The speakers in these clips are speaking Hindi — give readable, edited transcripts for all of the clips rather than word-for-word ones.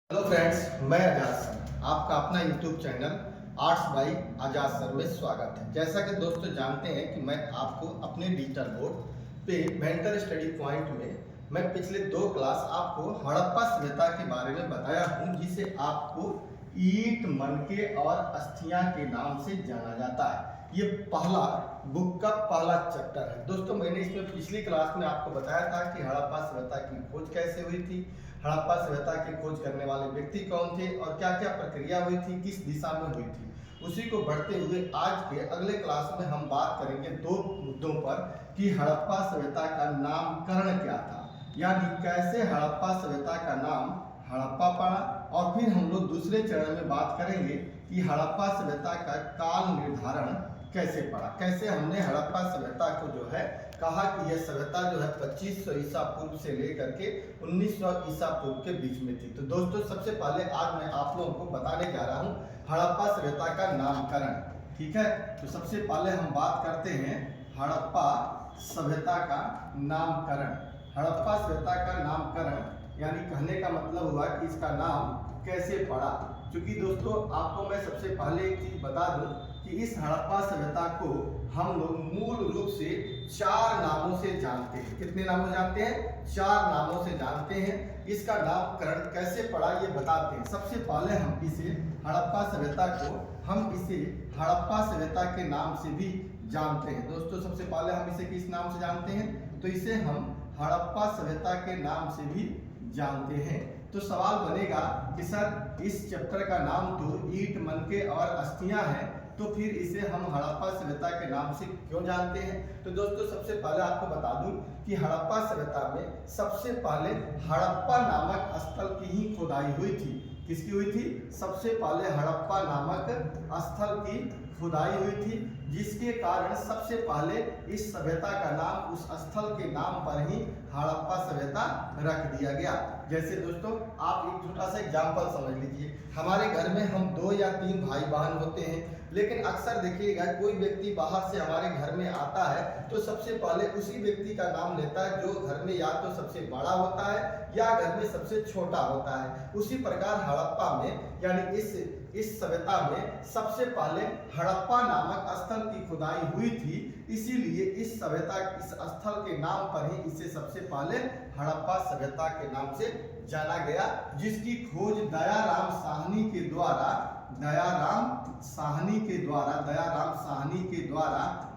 हेलो फ्रेंड्स, मैं आजाद सर आपका अपना YouTube channel arts by Azad sir में स्वागत है। जैसा कि दोस्तों जानते हैं कि मैं आपको अपने डिजिटल बोर्ड पे मेंटर स्टडी पॉइंट में मैं पिछले 2 क्लास आपको हड़प्पा सभ्यता के बारे में बताया हूं, जिसे आपको ईंट, मनके और अस्थियां के नाम से जाना जाता है। ये पहला बुक का पहला चैप्टर है। दोस्तों, मैंने इसमें पिछली क्लास में आपको बताया था कि हड़प्पा सभ्यता की खोज कैसे हुई थी, हड़प्पा सभ्यता की खोज करने वाले व्यक्ति कौन थे और क्या क्या प्रक्रिया हुई थी, किस दिशा में हुई थी। उसी को बढ़ते हुए आज के अगले क्लास में हम बात करेंगे 2 मुद्दों पर कि हड़प्पा सभ्यता का नामकरण क्या था, यानी कैसे हड़प्पा सभ्यता का नाम हड़प्पा पड़ा, और फिर हम लोग दूसरे चरण में बात करेंगे कि हड़प्पा सभ्यता का काल निर्धारण कैसे पड़ा, कैसे हमने हड़प्पा सभ्यता को जो है कहा कि यह सभ्यता जो है 2500 ईसा पूर्व से लेकर के 1900 ईसा पूर्व के बीच में थी। तो दोस्तों, सबसे पहले आज मैं आप लोगों को बताने जा रहा हूँ हड़प्पा सभ्यता का नामकरण। ठीक है, तो सबसे पहले हम बात करते हैं हड़प्पा सभ्यता का नामकरण। हड़प्पा सभ्यता का नामकरण यानी कहने का मतलब हुआ कि इसका नाम कैसे पड़ा। क्योंकि दोस्तों, आपको मैं सबसे पहले एक चीज बता दूं कि इस हड़प्पा सभ्यता को हम लोग मूल रूप से 4 नामों से जानते हैं। कितने नामों जानते हैं? 4 नामों से जानते हैं। इसका नामकरण कैसे पड़ा ये बताते हैं। सबसे पहले हम इसे हड़प्पा सभ्यता को हड़प्पा सभ्यता के नाम से भी जानते हैं। दोस्तों, सबसे पहले हम इसे किस नाम से जानते हैं? तो इसे हम हड़प्पा सभ्यता के नाम से भी जानते हैं। तो सवाल बनेगा कि सर, इस चैप्टर का नाम तो ईंट, मनके और अस्थियां है, तो फिर इसे हम हड़प्पा सभ्यता के नाम से क्यों जानते हैं? तो दोस्तों, सबसे पहले आपको बता दूं कि हड़प्पा सभ्यता में सबसे पहले हड़प्पा नामक स्थल की ही खुदाई हुई थी। किसकी हुई थी? सबसे पहले हड़प्पा नामक स्थल की खुदाई हुई थी, जिसके कारण सबसे पहले इस सभ्यता का नाम उस स्थल के नाम पर ही हड़प्पा सभ्यता रख दिया गया। जैसे दोस्तों, आप एक छोटा सा एग्जाम्पल समझ लीजिए। हमारे घर में हम 2 या 3 भाई बहन होते हैं, लेकिन अक्सर देखिएगा कोई व्यक्ति बाहर से हमारे घर में आता है तो सबसे पहले उसी व्यक्ति का नाम लेता है जो घर में या तो सबसे बड़ा होता है या घर में सबसे छोटा होता है। उसी प्रकार हड़प्पा में यानी इस सभ्यता में सबसे पहले हड़प्पा नामक स्थल की खुदाई हुई थी, इसीलिए इस स्थल के नाम पर ही इसे सबसे पहले हड़प्पा सभ्यता के नाम से जाना गया, जिसकी खोज दयाराम साहनी के द्वारा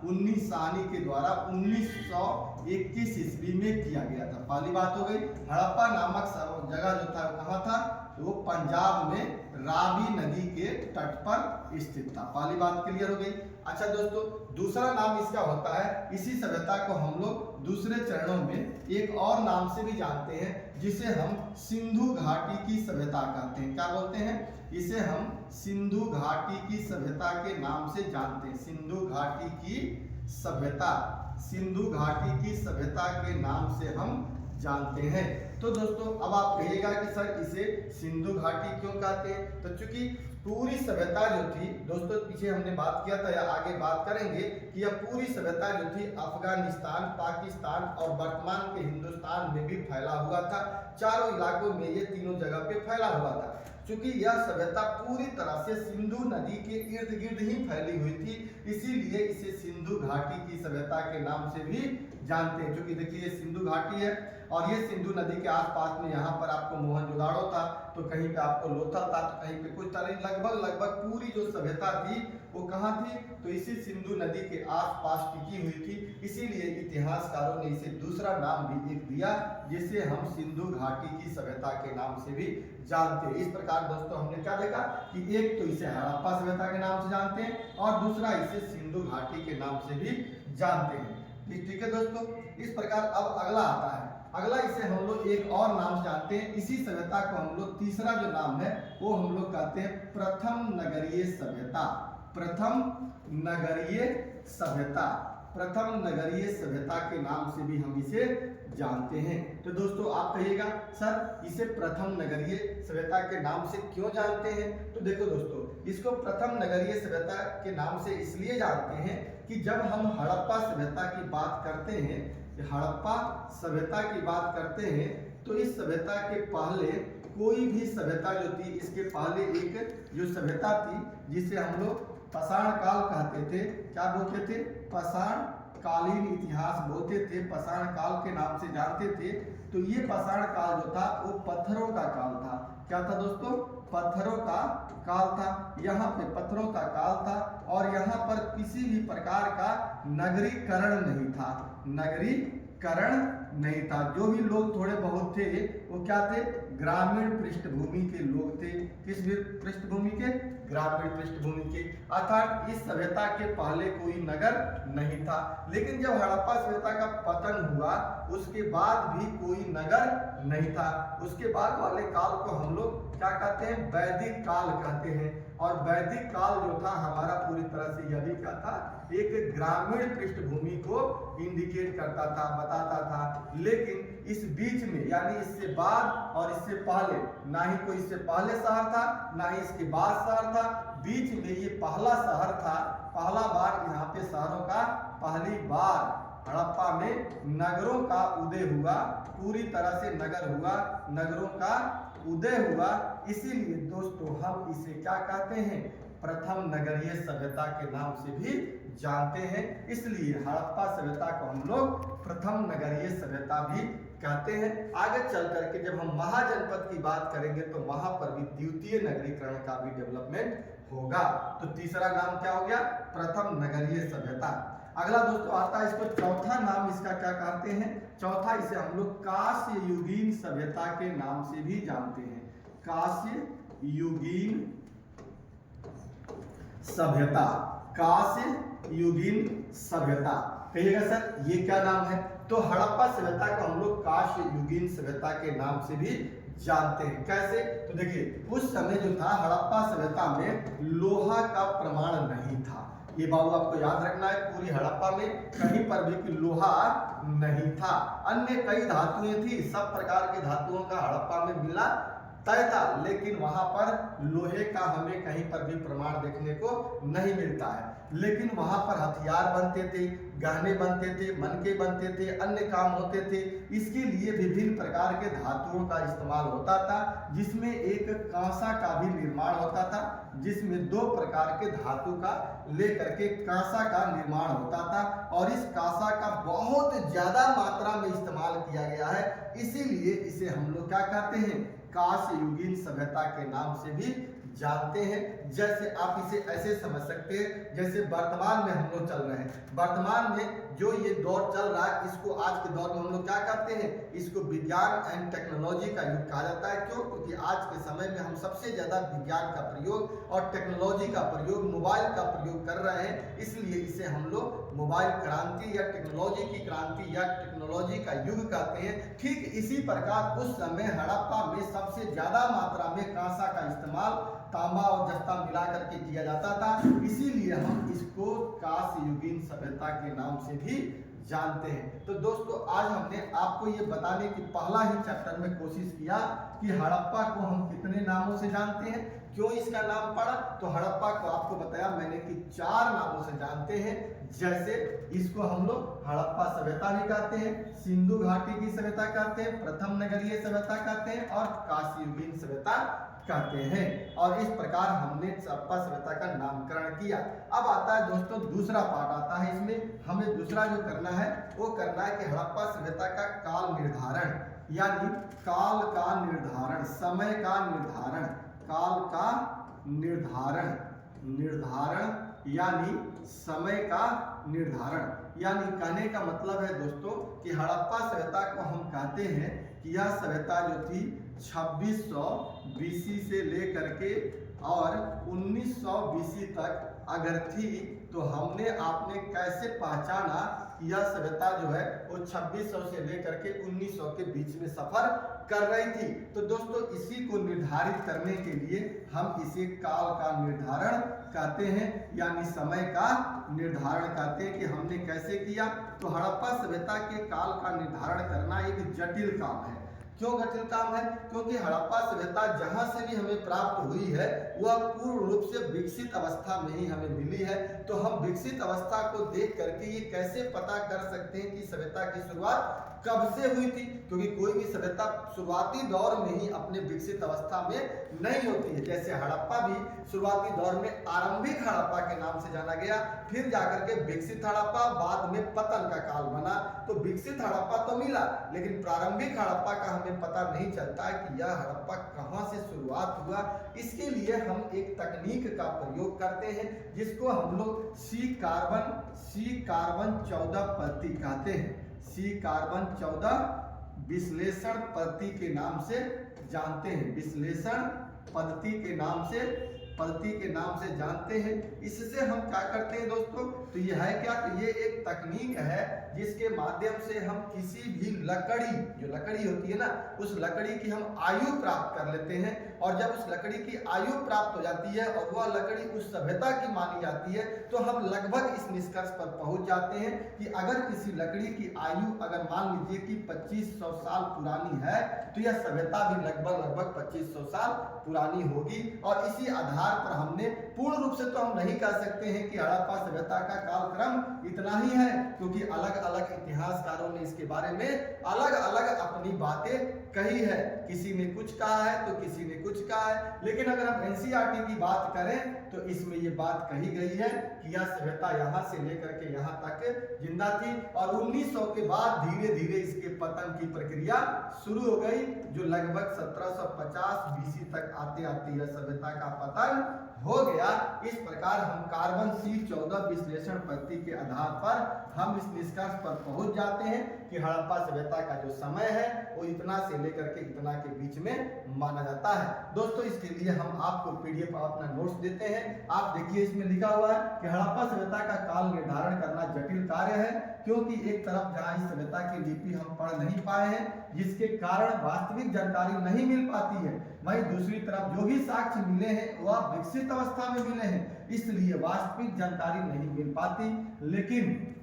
1921 ईस्वी में किया गया था। पहली बात हो गई। हड़प्पा नामक जगह जो था कहाँ था? वो पंजाब में रावी नदी के तट पर स्थित था। पहली बात क्लियर हो गई। अच्छा दोस्तों, दूसरा नाम इसका होता है, इसी सभ्यता को हम लोग दूसरे चरणों में एक और नाम से भी जानते हैं, जिसे हम सिंधु घाटी की सभ्यता कहते हैं। क्या बोलते हैं? इसे हम सिंधु घाटी की सभ्यता के नाम से जानते हैं। सिंधु घाटी की सभ्यता के नाम से हम जानते हैं। तो दोस्तों, अब आप कहिएगा कि सर, इसे सिंधु घाटी क्यों कहते हैं? तो चूंकि पूरी सभ्यता जो थी दोस्तों, पीछे हमने बात किया था या आगे बात करेंगे कि यह पूरी सभ्यता जो थी अफगानिस्तान, पाकिस्तान और वर्तमान के हिंदुस्तान में भी फैला हुआ था। चारों इलाकों में ये तीनों जगह पे फैला हुआ था। चूंकि यह सभ्यता पूरी तरह से सिंधु नदी के इर्द गिर्द ही फैली हुई थी, इसीलिए इसे सिंधु घाटी की सभ्यता के नाम से भी जानते हैं। क्योंकि देखिए, ये सिंधु घाटी है और ये सिंधु नदी के आसपास में यहाँ पर आपको मोहनजोदाड़ो था, तो कहीं पे आपको लोथल था, तो कहीं पे कुछ तरह लगभग पूरी जो सभ्यता थी वो कहाँ थी? तो इसी सिंधु नदी के आसपास टिकी हुई थी। इसीलिए इतिहासकारों ने इसे दूसरा नाम भी एक दिया, जिसे हम सिंधु घाटी की सभ्यता के नाम से भी जानते हैं। इस प्रकार दोस्तों, हमने क्या देखा कि एक तो इसे हड़प्पा सभ्यता के नाम से जानते हैं और दूसरा इसे सिंधु घाटी के नाम से भी जानते हैं। ठीक है दोस्तों, इस प्रकार अब अगला आता है। अगला इसे हम लोग एक और नाम से जानते हैं। इसी सभ्यता को हम लोग तीसरा जो नाम है वो हम लोग कहते हैं प्रथम नगरीय सभ्यता। प्रथम नगरीय सभ्यता के नाम से भी हम इसे जानते हैं। तो दोस्तों, आप कहिएगा सर, इसे प्रथम नगरीय सभ्यता के नाम से क्यों जानते हैं? तो देखो दोस्तों, इसको प्रथम नगरीय सभ्यता के नाम से इसलिए जानते हैं कि जब हम हड़प्पा सभ्यता की बात करते हैं तो इस सभ्यता के पहले कोई भी सभ्यता जो थी, इसके पहले एक जो सभ्यता थी जिसे हम लोग पाषाण काल कहते थे, क्या बोलते थे, पाषाण कालीन इतिहास बोलते थे, पाषाण काल के नाम से जानते थे। तो ये पाषाण काल जो था वो पत्थरों का काल था। क्या था दोस्तों, पत्थरों का काल था। यहाँ पे पत्थरों का काल था और यहाँ पर किसी भी प्रकार का नगरीकरण नहीं था, नगरीकरण नहीं था। जो भी लोग थोड़े बहुत थे वो क्या थे, ग्रामीण पृष्ठभूमि के लोग थे। किस पृष्ठभूमि के, ग्रामीण पृष्ठभूमि के। अर्थात इस सभ्यता के पहले कोई नगर नहीं था। लेकिन जब हड़प्पा सभ्यता का पतन हुआ उसके बाद भी कोई नगर नहीं था। उसके बाद वाले काल को हम लोग क्या कहते हैं, वैदिक काल कहते हैं। और वैदिक काल जो था हमारा पूरी तरह से यह भी क्या था, एक ग्रामीण पृष्ठभूमि को इंडिकेट करता था, बताता था। लेकिन इस बीच में यानी इससे बाद और इससे पहले, ना ही कोई इससे पहले शहर था ना ही इसके बाद शहर था, बीच में ये पहला शहर था। पहला बार यहाँ पे शहरों का पहली बार हड़प्पा में नगरों का उदय हुआ, पूरी तरह से नगर हुआ, नगरों का उदय हुआ। इसीलिए दोस्तों हम इसे क्या कहते हैं, प्रथम नगरीय सभ्यता के नाम से भी जानते हैं। इसलिए हड़प्पा सभ्यता को हम लोग प्रथम नगरीय सभ्यता भी कहते हैं। आगे चल करके जब हम महाजनपद की बात करेंगे तो वहां पर भी द्वितीय नगरीकरण का भी डेवलपमेंट होगा। तो तीसरा नाम क्या हो गया, प्रथम नगरीय सभ्यता। अगला दोस्तों आता है, इसको चौथा नाम इसका क्या कहते हैं, चौथा इसे हम लोग कांस्य युगीन सभ्यता के नाम से भी जानते हैं। कांस्य युगीन सभ्यता, कांस्य युगीन सभ्यता। कहिएगा सर ये क्या नाम है, तो हड़प्पा सभ्यता को हम लोग कांस्य युगीन सभ्यता के नाम से भी जानते हैं। कैसे, तो देखिए उस समय जो था हड़प्पा सभ्यता में लोहा का प्रमाण नहीं था। ये बाबू आपको याद रखना है, पूरी हड़प्पा में कहीं पर भी कि लोहा नहीं था। अन्य कई धातुएं थी, सब प्रकार की धातुओं का हड़प्पा में मिलना तय था, लेकिन वहां पर लोहे का हमें कहीं पर भी प्रमाण देखने को नहीं मिलता है। लेकिन वहां पर हथियार बनते थे, गहने बनते थे, मनके बनते थे, अन्य काम होते थे। इसके लिए विभिन्न प्रकार के धातुओं का इस्तेमाल होता था, जिसमें एक कांसा का भी निर्माण होता था, जिसमें दो प्रकार के धातु का लेकर के कांसा का निर्माण होता था। और इस कांसा का बहुत ज्यादा मात्रा में इस्तेमाल किया गया है, इसीलिए इसे हम लोग क्या कहते हैं, कांस्य युगीन सभ्यता के नाम से भी जानते हैं। जैसे आप इसे ऐसे समझ सकते हैं, जैसे वर्तमान में हम लोग चल रहे हैं, वर्तमान में जो ये दौर चल रहा है इसको आज के दौर में हम लोग क्या कहते हैं, इसको विज्ञान एंड टेक्नोलॉजी का युग कहा जाता है। क्यों, क्योंकि आज के समय में हम सबसे ज्यादा विज्ञान का प्रयोग और टेक्नोलॉजी का प्रयोग, मोबाइल का प्रयोग कर रहे हैं, इसलिए इसे हम लोग मोबाइल क्रांति या टेक्नोलॉजी की क्रांति या टेक्नोलॉजी का युग कहते हैं। ठीक इसी प्रकार उस समय हड़प्पा में सबसे ज्यादा मात्रा में कांसा का इस्तेमाल तांबा और जस्ता मिला करके किया जाता था, इसीलिए हम इसको कांस्य युगीन सभ्यता के नाम से भी जानते हैं। तो दोस्तों आज हमने आपको ये बताने की पहला ही चैप्टर में कोशिश किया कि हड़प्पा को हम कितने नामों से जानते हैं, क्यों इसका नाम पड़ा। तो हड़प्पा को आपको बताया मैंने कि 4 नामों से जानते हैं। जैसे इसको हम लोग हड़प्पा सभ्यता भी कहते हैं, सिंधु घाटी की सभ्यता कहते हैं, प्रथम नगरीय सभ्यता कहते हैं और कांस्य युगीन सभ्यता कहते हैं। और इस प्रकार हमने हड़प्पा सभ्यता का नामकरण किया। अब आता है दोस्तों दूसरा पार्ट आता है, इसमें हमें दूसरा जो करना है वो करना है कि हड़प्पा सभ्यता का काल निर्धारण, यानी काल का निर्धारण, समय का निर्धारण, काल का निर्धारण, यानी समय का निर्धारण। यानी कहने का मतलब है दोस्तों कि हड़प्पा सभ्यता को हम कहते हैं कि यह सभ्यता जो थी 2600 बीसी से लेकर के और 1900 बीसी तक अगर थी, तो हमने आपने कैसे पहचाना कि यह सभ्यता जो है वो 2600 से लेकर के 1900 के बीच में सफर कर रही थी। तो दोस्तों इसी को निर्धारित करने के लिए हम इसे काल का निर्धारण कहते हैं, यानी समय का निर्धारण कहते हैं कि हमने कैसे किया। तो हड़प्पा सभ्यता के काल का निर्धारण करना एक जटिल काम है। क्यों जटिल काम है, क्योंकि हड़प्पा सभ्यता जहां से भी हमें प्राप्त हुई है वह पूर्ण रूप से विकसित अवस्था में ही हमें मिली है। तो हम विकसित अवस्था को देख करके ये कैसे पता कर सकते हैं कि सभ्यता की शुरुआत कब से हुई थी, क्योंकि कोई भी सभ्यता शुरुआती दौर में ही अपने विकसित अवस्था में नहीं होती है। जैसे हड़प्पा भी शुरुआती दौर में आरंभिक हड़प्पा के नाम से जाना गया, फिर जाकर के विकसित हड़प्पा, बाद में पतन का काल बना। तो विकसित हड़प्पा तो मिला, लेकिन प्रारंभिक हड़प्पा का हमें पता नहीं चलता है कि यह हड़प्पा कहां से शुरुआत हुआ। इसके लिए हम एक तकनीक का प्रयोग करते हैं जिसको हम लोग सी कार्बन 14 पद्धति कहते हैं। सी कार्बन 14 विश्लेषण पद्धति के नाम से जानते हैं। विश्लेषण पद्धति के नाम से जानते हैं। इससे हम क्या करते हैं दोस्तों, तो यह है क्या, तो ये एक तकनीक है जिसके माध्यम से हम किसी भी लकड़ी, जो लकड़ी होती है ना, उस लकड़ी की हम आयु प्राप्त कर लेते हैं। और जब उस लकड़ी की आयु प्राप्त हो जाती है और वह लकड़ी उस सभ्यता की मानी जाती है, तो हम लगभग इस निष्कर्ष पर पहुंच जाते हैं कि अगर किसी लकड़ी की आयु अगर मान लीजिए कि 2500 साल पुरानी है, तो यह सभ्यता भी लगभग 2500 साल पुरानी होगी। और इसी आधार पर हमने पूर्ण रूप से तो हम नहीं कह सकते हैं कि हड़प्पा सभ्यता का कालक्रम इतना ही है, क्योंकि अलग अलग इतिहासकारों ने इसके बारे में अलग अलग अपनी बातें कही है। किसी ने कुछ कहा है तो किसी ने कुछ कहा है, लेकिन अगर हम एनसीईआरटी की बात करें तो इसमें ये बात कही गई है कि यह सभ्यता यहाँ से लेकर के यहाँ तक जिंदा थी और 1900 के बाद धीरे धीरे इसके पतन की प्रक्रिया शुरू हो गई, जो लगभग 1750 बीसी तक आते आते यह सभ्यता का पतन हो गया। इस प्रकार हम कार्बन C14 विश्लेषण पद्धति के आधार पर हम इस निष्कर्ष पर पहुंच जाते हैं कि हड़प्पा सभ्यता का जो समय है वो इतना से लेकर के इतना के बीच में माना जाता है। दोस्तों, इसके लिए हम आपको पीडीएफ अपना नोट्स देते हैं। आप देखिए, इसमें लिखा हुआ है कि हड़प्पा सभ्यता का काल निर्धारण करना जटिल कार्य है, क्योंकि एक तरफ जहां इस सभ्यता की लिपि हम पढ़ नहीं पाए हैं, जिसके कारण वास्तविक जानकारी नहीं मिल पाती है, वहीं दूसरी तरफ जो भी साक्ष्य मिले हैं वह विकसित अवस्था में मिले हैं, इसलिए वास्तविक जानकारी नहीं मिल पाती। लेकिन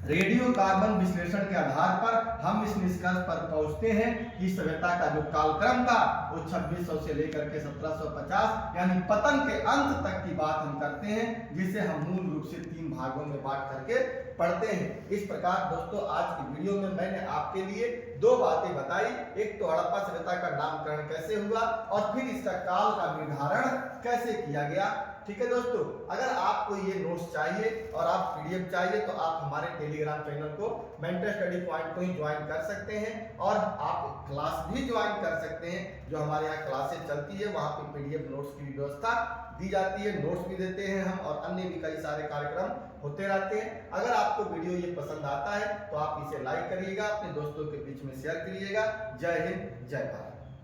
रेडियो कार्बन विश्लेषण के आधार पर हम इस निष्कर्ष पर पहुंचते हैं कि सभ्यता का जो कालक्रम था वो 2600 से लेकर के 1750 यानी पतन के अंत तक की बात हम करते हैं, जिसे हम मूल रूप से 3 भागों में बांट करके पढ़ते हैं। इस प्रकार दोस्तों, आज की वीडियो में मैंने आपके लिए 2 बातें बताई। एक तो हड़प्पा सभ्यता का नामकरण कैसे हुआ और फिर इसका काल का निर्धारण कैसे किया गया। ठीक है दोस्तों, अगर आपको ये नोट्स चाहिए और आप पीडीएफ चाहिए तो आप हमारे टेलीग्राम चैनल को मेंटर स्टडी पॉइंट को ही ज्वाइन कर सकते हैं और आप क्लास भी ज्वाइन कर सकते हैं। जो हमारे यहाँ क्लासेस चलती है वहाँ पे पीडीएफ नोट्स की व्यवस्था दी जाती है, नोट्स भी देते हैं हम और अन्य भी कई सारे कार्यक्रम होते रहते हैं। अगर आपको वीडियो ये पसंद आता है तो आप इसे लाइक करिएगा, अपने दोस्तों के बीच में शेयर करिएगा। जय हिंद, जय भारत।